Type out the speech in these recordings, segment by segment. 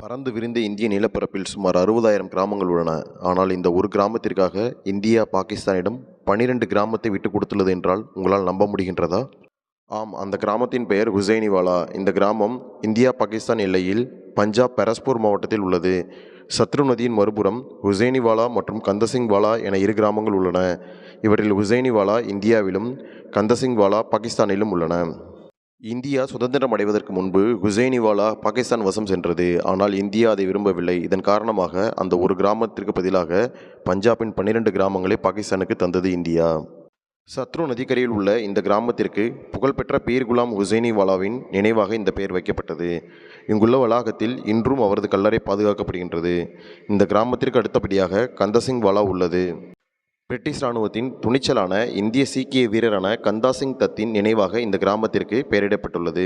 பரந்து விரிந்த இந்திய நிலப்பரப்பில் சுமார் 60,000 கிராமங்கள் உள்ளன. ஆனால் இந்த ஒரு கிராமத்திற்காக இந்தியா பாகிஸ்தானிடம் 12 கிராமத்தை விட்டுக் கொடுத்துள்ளது என்றால் உங்களால் நம்ப முடிகின்றதா? ஆம், அந்த கிராமத்தின் பெயர் ஹுசைனிவாலா. இந்த கிராமம் இந்தியா பாகிஸ்தான் எல்லையில் பஞ்சாப் பெரஸ்பூர் மாவட்டத்தில் உள்ளது. சத்ரு நதியின் மறுபுறம் ஹுசைனிவாலா மற்றும் கந்தசிங்வாலா என இரு கிராமங்கள் உள்ளன. இவற்றில் ஹுசைனிவாலா இந்தியாவிலும் கந்தசிங்வாலா பாகிஸ்தானிலும் உள்ளன. இந்தியா சுதந்திரம் அடைவதற்கு முன்பு ஹுசைனிவாலா பாகிஸ்தான் வசம் சென்றது. ஆனால் இந்தியா அதை விரும்பவில்லை. இதன் காரணமாக அந்த ஒரு கிராமத்திற்கு பதிலாக பஞ்சாபின் 12 கிராமங்களை பாகிஸ்தானுக்கு தந்தது இந்தியா. சத்ரு நதிக்கரையில் உள்ள இந்த கிராமத்திற்கு புகழ்பெற்ற பீர் குலாம் ஹுசைனிவாலாவின் நினைவாக இந்த பெயர் வைக்கப்பட்டது. இங்குள்ள வளாகத்தில் இன்றும் அவரது கல்லறை பாதுகாக்கப்படுகின்றது. இந்த கிராமத்திற்கு அடுத்தபடியாக கந்தசிங்வாலா உள்ளது. பிரிட்டிஷ் இராணுவத்தின் துணிச்சலான இந்திய சீக்கிய வீரரான கந்தா சிங் தத்தின் நினைவாக இந்த கிராமத்திற்கு பெயரிடப்பட்டுள்ளது.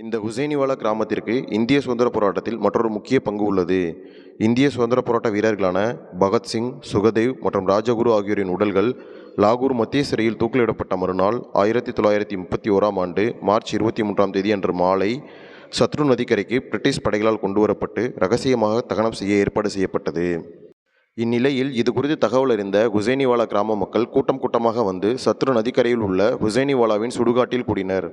இந்த ஹுசைனிவாலா கிராமத்திற்கு இந்திய சுதந்திர போராட்டத்தில் மற்றொரு முக்கிய பங்கு உள்ளது. இந்திய சுதந்திர போராட்ட வீரர்களான பகத்சிங், சுகதேவ் மற்றும் ராஜகுரு ஆகியோரின் உடல்கள் லாகூர் மத்திய சிறையில் தூக்கிலிடப்பட்ட மறுநாள் 1931ஆம் ஆண்டு மார்ச் 23ஆம் தேதி அன்று மாலை சத்ரு நதிக்கரைக்கு பிரிட்டிஷ் படைகளால் கொண்டுவரப்பட்டு இரகசியமாக தகனம் செய்ய ஏற்பாடு செய்யப்பட்டது. இந்நிலையில் இது குறித்து தகவல் அறிந்த ஹுசைனிவாலா கிராம மக்கள் கூட்டம் கூட்டமாக வந்து சத்ரு நதிக்கரையில் உள்ள ஹுசைனிவாலாவின் சுடுகாட்டில் கூடினர்.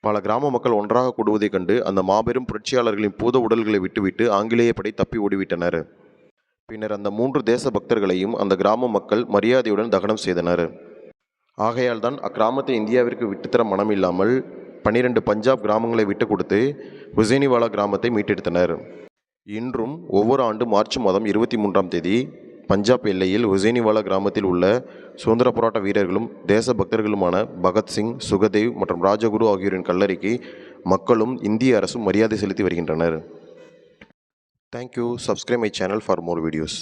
பல கிராம மக்கள் ஒன்றாக கூடுவதைக் கண்டு அந்த மாபெரும் புரட்சியாளர்களின் பூத உடல்களை விட்டுவிட்டு ஆங்கிலேய படை தப்பி ஓடிவிட்டனர். பின்னர் அந்த 3 தேச பக்தர்களையும் அந்த கிராம மக்கள் மரியாதையுடன் தகனம் செய்தனர். ஆகையால் தான் அக்கிராமத்தை இந்தியாவிற்கு விட்டுத்தர மனமில்லாமல் 12 பஞ்சாப் கிராமங்களை விட்டு கொடுத்து ஹுசைனிவாலா கிராமத்தை மீட்டெடுத்தனர். இன்றும் ஒவ்வொரு ஆண்டு மார்ச் மாதம் 23ஆம் தேதி பஞ்சாப் எல்லையில் ஹுசைனிவாலா கிராமத்தில் உள்ள சுதந்திர போராட்ட வீரர்களும் தேச பக்தர்களுமான பகத்சிங், சுகதேவ் மற்றும் ராஜகுரு ஆகியோரின் கல்லறைக்கு மக்களும் இந்திய அரசும் மரியாதை செலுத்தி வருகின்றனர். Thank you. Subscribe my channel for more videos.